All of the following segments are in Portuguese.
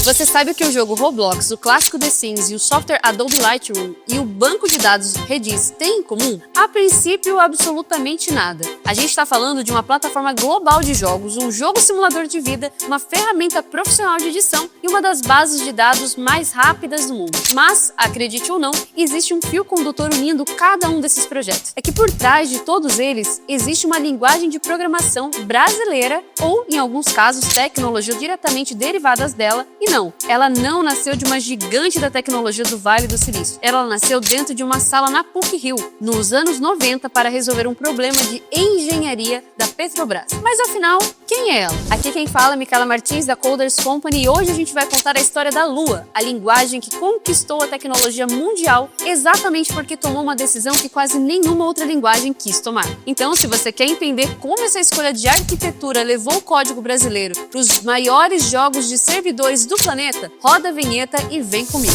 Você sabe que o jogo Roblox, o clássico The Sims e o software Adobe Lightroom e o banco de dados Redis têm em comum? A princípio, absolutamente nada. A gente está falando de uma plataforma global de jogos, um jogo simulador de vida, uma ferramenta profissional de edição e uma das bases de dados mais rápidas do mundo. Mas, acredite ou não, existe um fio condutor unindo cada um desses projetos. É que por trás de todos eles existe uma linguagem de programação brasileira ou, em alguns casos, tecnologia diretamente derivadas dela. E não, ela não nasceu de uma gigante da tecnologia do Vale do Silício. Ela nasceu dentro de uma sala na PUC-Rio, nos anos 90, para resolver um problema de engenharia da Petrobras. Mas afinal, quem é ela? Aqui quem fala é Micaela Martins, da Coders Company, e hoje a gente vai contar a história da Lua, a linguagem que conquistou a tecnologia mundial exatamente porque tomou uma decisão que quase nenhuma outra linguagem quis tomar. Então, se você quer entender como essa escolha de arquitetura levou o código brasileiro para os maiores jogos de servidores do planeta, roda a vinheta e vem comigo.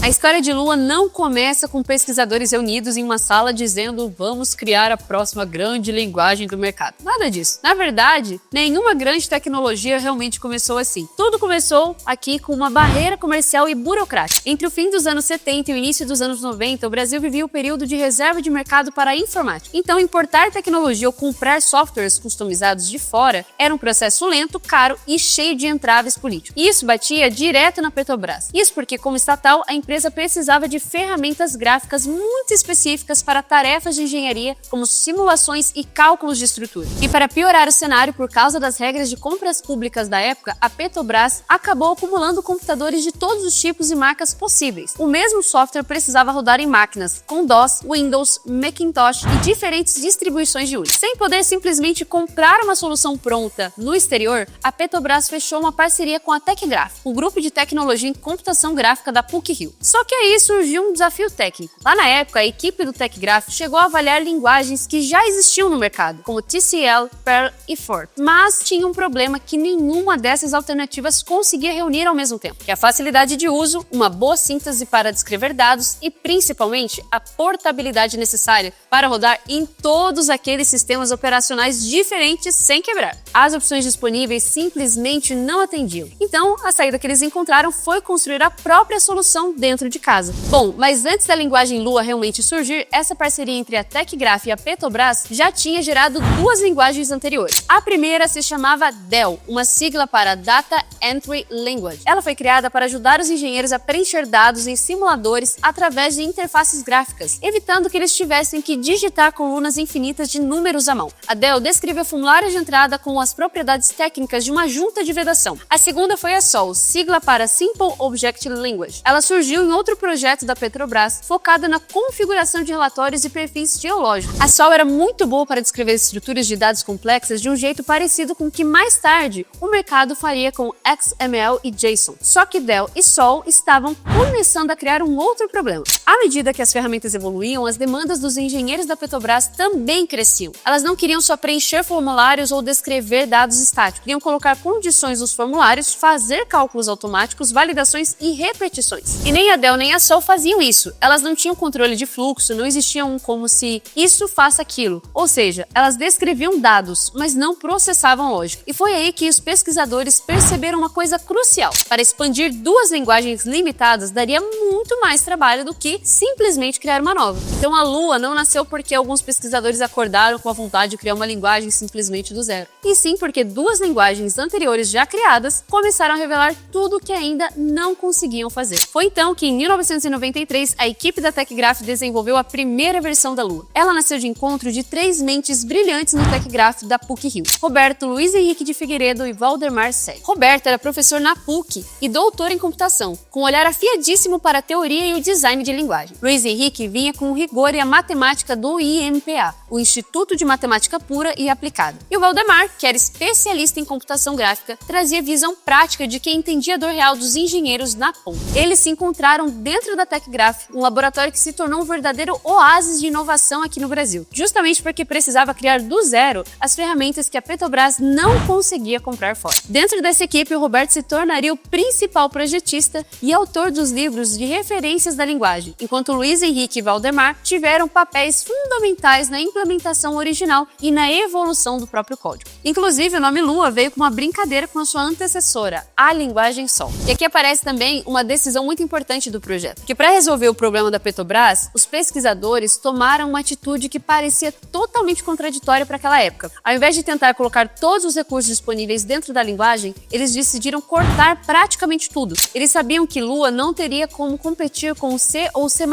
A história de Lua não começa com pesquisadores reunidos em uma sala dizendo vamos criar a próxima grande linguagem do mercado. Nada disso. Na verdade, nenhuma grande tecnologia realmente começou assim. Tudo começou aqui com uma barreira comercial e burocrática. Entre o fim dos anos 70 e o início dos anos 90, o Brasil vivia o período de reserva de mercado para a informática. Então, importar tecnologia ou comprar softwares customizados de fora era um processo lento, caro e cheio de entraves políticos. E isso batia direto na Petrobras. Isso porque, como estatal, a empresa precisava de ferramentas gráficas muito específicas para tarefas de engenharia, como simulações e cálculos de estrutura. E para piorar o cenário, por causa das regras de compras públicas da época, a Petrobras acabou acumulando computadores de todos os tipos e marcas possíveis. O mesmo software precisava rodar em máquinas com DOS, Windows, Macintosh e diferentes distribuições de Unix. Sem poder simplesmente comprar uma solução pronta no exterior, a Petrobras fechou uma parceria com a TecGraph, um grupo de tecnologia em computação gráfica da PUC-Rio. Só que aí surgiu um desafio técnico. Lá na época, a equipe do TecGraph chegou a avaliar linguagens que já existiam no mercado, como TCL, Perl e Fortran. Mas tinha um problema que nenhuma dessas alternativas conseguia reunir ao mesmo tempo, que é a facilidade de uso, uma boa síntese para descrever dados e, principalmente, a portabilidade necessária para rodar em todos aqueles sistemas operacionais diferentes sem quebrar. As opções disponíveis simplesmente não atendiam. Então, a saída que eles encontraram foi construir a própria solução dentro de casa. Bom, mas antes da linguagem Lua realmente surgir, essa parceria entre a TecGraph e a Petrobras já tinha gerado duas linguagens anteriores. A primeira se chamava DEL, uma sigla para Data Entry Language. Ela foi criada para ajudar os engenheiros a preencher dados em simuladores através de interfaces gráficas, evitando que eles tivessem que digitar colunas infinitas de números à mão. A DEL descreveu formulários de entrada com as propriedades técnicas de uma junta de vedação. A segunda foi a SOL, sigla para Simple Object Language. Ela surgiu em outro projeto da Petrobras, focada na configuração de relatórios e perfis geológicos. A SOL era muito boa para descrever estruturas de dados complexas de um jeito parecido com o que mais tarde o mercado faria com XML e JSON. Só que DEL e SOL estavam começando a criar um outro problema. À medida que as ferramentas evoluíam, as demandas dos engenheiros da Petrobras também cresciam. Elas não queriam só preencher formulários ou descrever dados estáticos, queriam colocar condições nos formulários, fazer cálculos automáticos, validações e repetições. E nem a DEL nem a SOL faziam isso. Elas não tinham controle de fluxo, não existia um como se isso faça aquilo. Ou seja, elas descreviam dados, mas não processavam lógica. E foi aí que os pesquisadores perceberam uma coisa crucial. Para expandir duas linguagens limitadas, daria muito mais trabalho do que simplesmente criar uma nova. Então a Lua não nasceu porque alguns pesquisadores acordaram com a vontade de criar uma linguagem simplesmente do zero. E sim porque duas linguagens anteriores já criadas começaram a revelar tudo o que ainda não conseguiam fazer. Foi então que em 1993 a equipe da TecGraph desenvolveu a primeira versão da Lua. Ela nasceu de encontro de três mentes brilhantes no TecGraph da PUC-Rio: Roberto Luiz Henrique de Figueiredo e Valdemar Seg. Roberto era professor na PUC e doutor em computação, com um olhar afiadíssimo para a teoria e o design de linguagem. Luiz Henrique vinha com o rigor e a matemática do IMPA, o Instituto de Matemática Pura e Aplicada. E o Valdemar, que era especialista em computação gráfica, trazia visão prática de quem entendia a dor real dos engenheiros na ponta. Eles se encontraram entraram dentro da TechGraph, um laboratório que se tornou um verdadeiro oásis de inovação aqui no Brasil, justamente porque precisava criar do zero as ferramentas que a Petrobras não conseguia comprar fora. Dentro dessa equipe, o Roberto se tornaria o principal projetista e autor dos livros de referências da linguagem, enquanto Luiz Henrique e Valdemar tiveram papéis fundamentais na implementação original e na evolução do próprio código. Inclusive, o nome Lua veio com uma brincadeira com a sua antecessora, a linguagem Sol. E aqui aparece também uma decisão muito importante do projeto, que para resolver o problema da Petrobras, os pesquisadores tomaram uma atitude que parecia totalmente contraditória para aquela época. Ao invés de tentar colocar todos os recursos disponíveis dentro da linguagem, eles decidiram cortar praticamente tudo. Eles sabiam que Lua não teria como competir com o C ou C++.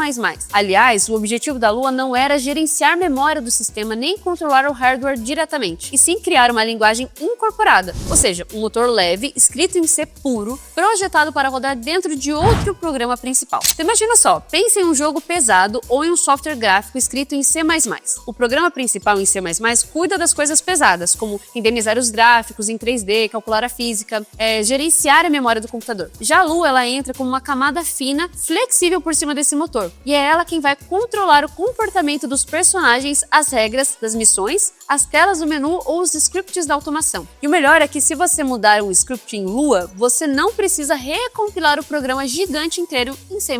Aliás, o objetivo da Lua não era gerenciar a memória do sistema nem controlar o hardware diretamente, e sim criar uma linguagem incorporada, ou seja, um motor leve, escrito em C puro, projetado para rodar dentro de outro programa principal. Então, imagina só, pense em um jogo pesado ou em um software gráfico escrito em C++. O programa principal em C++ cuida das coisas pesadas, como renderizar os gráficos em 3D, calcular a física, gerenciar a memória do computador. Já a Lua, ela entra como uma camada fina, flexível por cima desse motor, e é ela quem vai controlar o comportamento dos personagens, as regras das missões, as telas do menu ou os scripts da automação. E o melhor é que se você mudar um script em Lua, você não precisa recompilar o programa gigante inteiro em C++.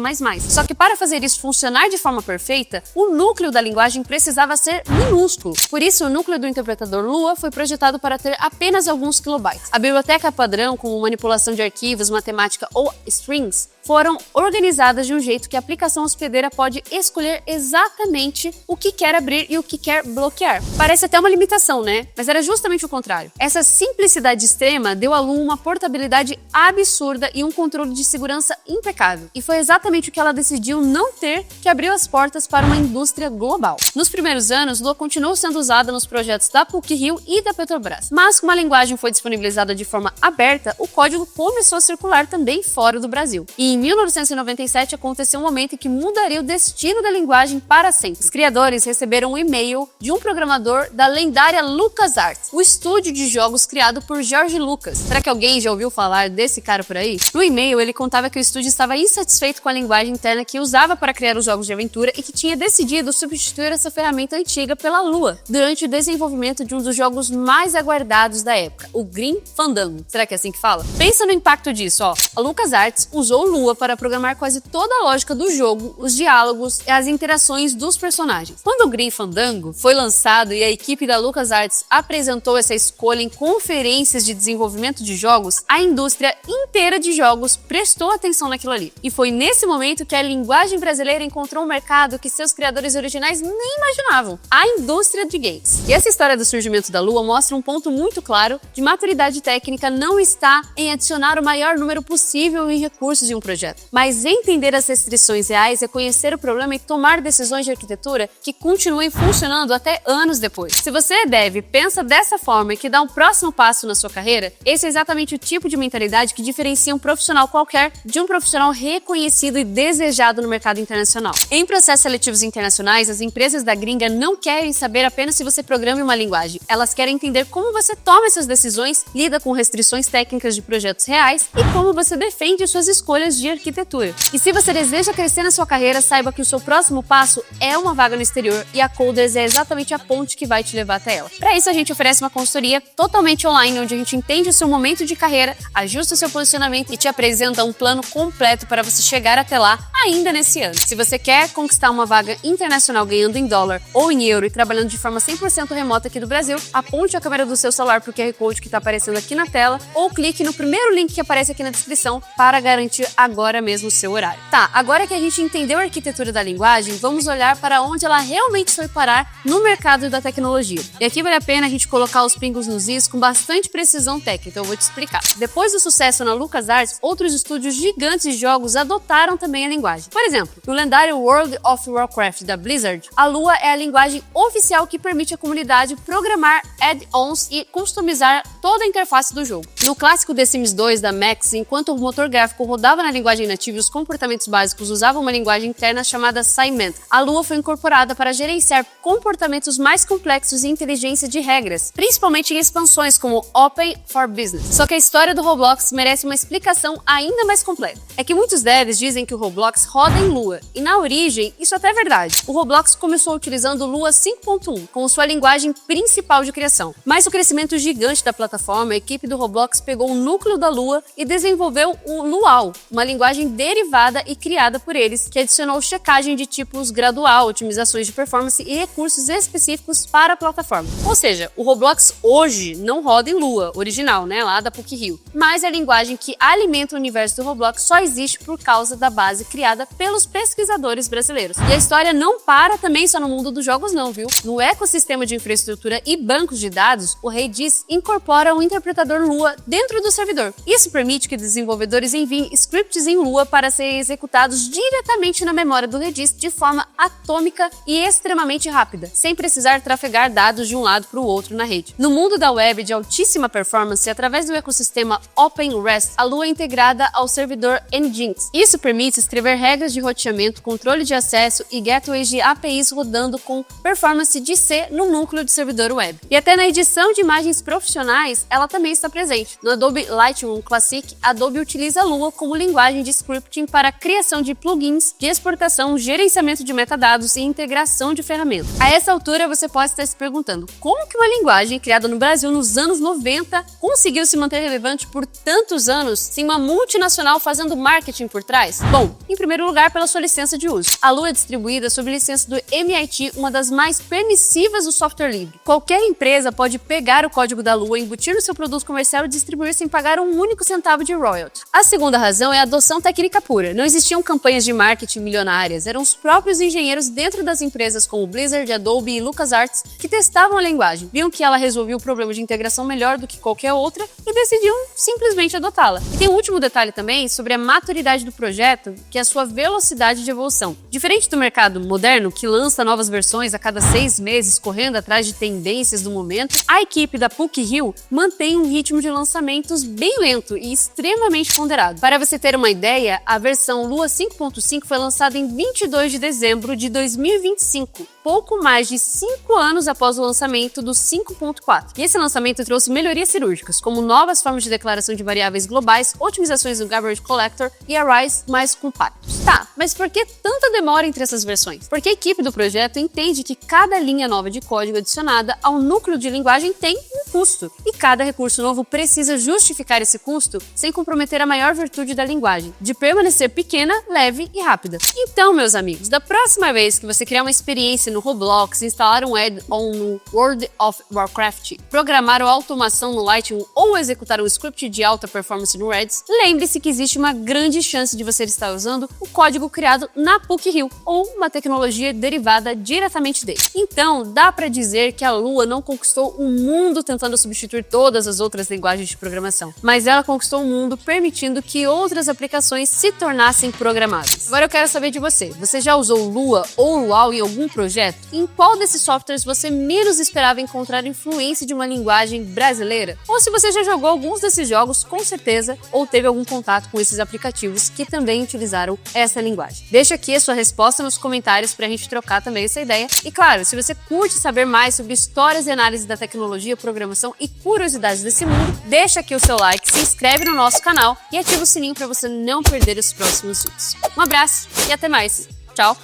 Só que para fazer isso funcionar de forma perfeita, o núcleo da linguagem precisava ser minúsculo. Por isso, o núcleo do interpretador Lua foi projetado para ter apenas alguns kilobytes. A biblioteca padrão, como manipulação de arquivos, matemática ou strings, foram organizadas de um jeito que a aplicação hospedeira pode escolher exatamente o que quer abrir e o que quer bloquear. Parece até uma limitação, né? Mas era justamente o contrário. Essa simplicidade extrema deu à Lua uma portabilidade absurda e um controle de segurança impecável. E foi exatamente o que ela decidiu não ter que abriu as portas para uma indústria global. Nos primeiros anos, Lua continuou sendo usada nos projetos da PUC-Rio e da Petrobras. Mas como a linguagem foi disponibilizada de forma aberta, o código começou a circular também fora do Brasil. E em 1997 aconteceu um momento em que mudaria o destino da linguagem para sempre. Os criadores receberam um e-mail de um programador da lendária LucasArts, o estúdio de jogos criado por George Lucas. Será que alguém já ouviu falar desse cara por aí? No e-mail, ele contava que o estúdio estava insatisfeito com a linguagem interna que usava para criar os jogos de aventura e que tinha decidido substituir essa ferramenta antiga pela Lua durante o desenvolvimento de um dos jogos mais aguardados da época, o Grim Fandango. Será que é assim que fala? Pensa no impacto disso, ó. A LucasArts usou Lua para programar quase toda a lógica do jogo, os diálogos e as interações dos personagens. Quando o Grim Fandango foi lançado e a equipe da LucasArts apresentou essa escolha em conferências de desenvolvimento de jogos, a indústria inteira de jogos prestou atenção naquilo ali. E foi nesse momento que a linguagem brasileira encontrou um mercado que seus criadores originais nem imaginavam, a indústria de games. E essa história do surgimento da Lua mostra um ponto muito claro de maturidade técnica não está em adicionar o maior número possível em recursos de um projeto, mas entender as restrições reais é conhecer o problema e tomar decisões de arquitetura que continuem funcionando até anos depois. Se você deve, pensa dessa forma e que dá um próximo passo na sua carreira, esse é exatamente o tipo de mentalidade que diferencia um profissional qualquer de um profissional reconhecido e desejado no mercado internacional. Em processos seletivos internacionais, as empresas da gringa não querem saber apenas se você programa uma linguagem, elas querem entender como você toma essas decisões, lida com restrições técnicas de projetos reais e como você defende suas escolhas de arquitetura. E se você deseja crescer na sua carreira, saiba que o seu próximo passo é uma vaga no exterior e a Coders é exatamente a ponte que vai te levar até ela. Para isso, a gente oferece uma consultoria totalmente online, onde a gente entende o seu momento de carreira, ajusta o seu posicionamento e te apresenta um plano completo para você chegar até lá ainda nesse ano. Se você quer conquistar uma vaga internacional ganhando em dólar ou em euro e trabalhando de forma 100% remota aqui do Brasil, aponte a câmera do seu celular para o QR Code que está aparecendo aqui na tela ou clique no primeiro link que aparece aqui na descrição para garantir agora mesmo o seu horário. Tá, agora que a gente entendeu a arquitetura da linguagem, vamos olhar para onde ela realmente foi parar no mercado da tecnologia. E aqui vale a pena a gente colocar os pingos nos is com bastante precisão técnica, então eu vou te explicar. Depois do sucesso na LucasArts, outros estúdios gigantes de jogos adotaram também a linguagem. Por exemplo, no lendário World of Warcraft da Blizzard, a Lua é a linguagem oficial que permite à comunidade programar add-ons e customizar toda a interface do jogo. No clássico The Sims 2 da Max, enquanto o motor gráfico rodava na linguagem nativa e os comportamentos básicos usavam uma linguagem interna chamada Cyment, a Lua foi incorporada para gerenciar comportamentos mais complexos e inteligência de regras, principalmente em expansões como Open for Business. Só que a história do Roblox merece uma explicação ainda mais completa. É que muitos devs dizem que o Roblox roda em Lua, e na origem, isso até é verdade. O Roblox começou utilizando Lua 5.1 como sua linguagem principal de criação. Mas o crescimento gigante da plataforma, a equipe do Roblox pegou o núcleo da Lua e desenvolveu o Luau, uma linguagem derivada e criada por eles, que adicionou checagem de tipos gradual, otimizações de performance e recursos específicos para a plataforma. Ou seja, o Roblox hoje não roda em Lua, original, né, lá da PUC-Rio, mas a linguagem que alimenta o universo do Roblox só existe por causa da base criada pelos pesquisadores brasileiros. E a história não para também só no mundo dos jogos não, viu? No ecossistema de infraestrutura e bancos de dados, o Redis incorpora um interpretador Lua dentro do servidor. Isso permite que desenvolvedores enviem scripts em Lua para serem executados diretamente na memória do Redis de forma atômica e extremamente rápida, sem precisar trafegar dados de um lado para o outro na rede. No mundo da web de altíssima performance, através do ecossistema OpenRest, a Lua é integrada ao servidor Nginx. Isso permite escrever regras de roteamento, controle de acesso e gateways de APIs rodando com performance de C no núcleo de servidor web. E até na edição de imagens profissionais, ela também está presente. No Adobe Lightroom Classic, a Adobe utiliza a Lua como linguagem de scripting para a criação de plugins, de exportação, gerenciamento de metadados e integração de ferramentas. A essa altura, você pode estar se perguntando como que uma linguagem criada no Brasil nos anos 90 conseguiu se manter relevante por tantos anos sem uma multinacional fazendo marketing por trás? Bom, em primeiro lugar, pela sua licença de uso. A Lua é distribuída sob licença do MIT, uma das mais permissivas do software livre. Qualquer empresa pode pegar o código da Lua, embutir no seu produto comercial e distribuir sem pagar um único centavo de royalty. A segunda razão é a adoção técnica pura. Não existiam campanhas de marketing milionárias, eram os próprios engenheiros dentro das empresas como Blizzard, Adobe e LucasArts que testavam a linguagem, viam que ela resolvia o problema de integração melhor do que qualquer outra e decidiam simplesmente adotá-la. E tem um último detalhe também sobre a maturidade do projeto, que é a sua velocidade de evolução. Diferente do mercado moderno, que lança novas versões a cada 6 meses, correndo atrás de tendências do momento, a equipe da PUC-Rio mantém um ritmo de lançamentos bem lento e extremamente ponderado. Para você ter uma ideia, a versão Lua 5.5 foi lançada em 22 de dezembro de 2025, pouco mais de 5 anos após o lançamento do 5.4. E esse lançamento trouxe melhorias cirúrgicas, como novas formas de declaração de variáveis globais, otimizações do Garbage Collector e arrays mais compactos. Tá, mas por que tanta demora entre essas versões? Porque a equipe do projeto entende que cada linha nova de código adicionada ao núcleo de linguagem tem um custo, e cada recurso novo precisa justificar esse custo sem comprometer a maior virtude da linguagem, de permanecer pequena, leve e rápida. Então, meus amigos, da próxima vez que você criar uma experiência no Roblox, instalar um add-on no World of Warcraft, programar uma automação no Lightroom ou executar um script de alta performance no Redis, lembre-se que existe uma grande chance de você estar usando o código criado na PUC-Rio ou uma tecnologia derivada diretamente dele. Então, dá para dizer que a Lua não conquistou o mundo tentando substituir todas as outras linguagens de programação, mas ela conquistou o mundo permitindo que outras aplicações se tornassem programáveis. Agora eu quero saber de você. Você já usou Lua ou Luau em algum projeto? Em qual desses softwares você menos esperava encontrar influência de uma linguagem brasileira? Ou se você já jogou alguns desses jogos, com certeza, ou teve algum contato com esses aplicativos que também utilizaram essa linguagem. Deixa aqui a sua resposta nos comentários pra gente trocar também essa ideia. E claro, se você curte saber mais sobre histórias e análise da tecnologia, programação e curiosidades desse mundo, deixa aqui o seu like, se inscreve no nosso canal e ativa o sininho para você não perder os próximos vídeos. Um abraço e até mais. Tchau!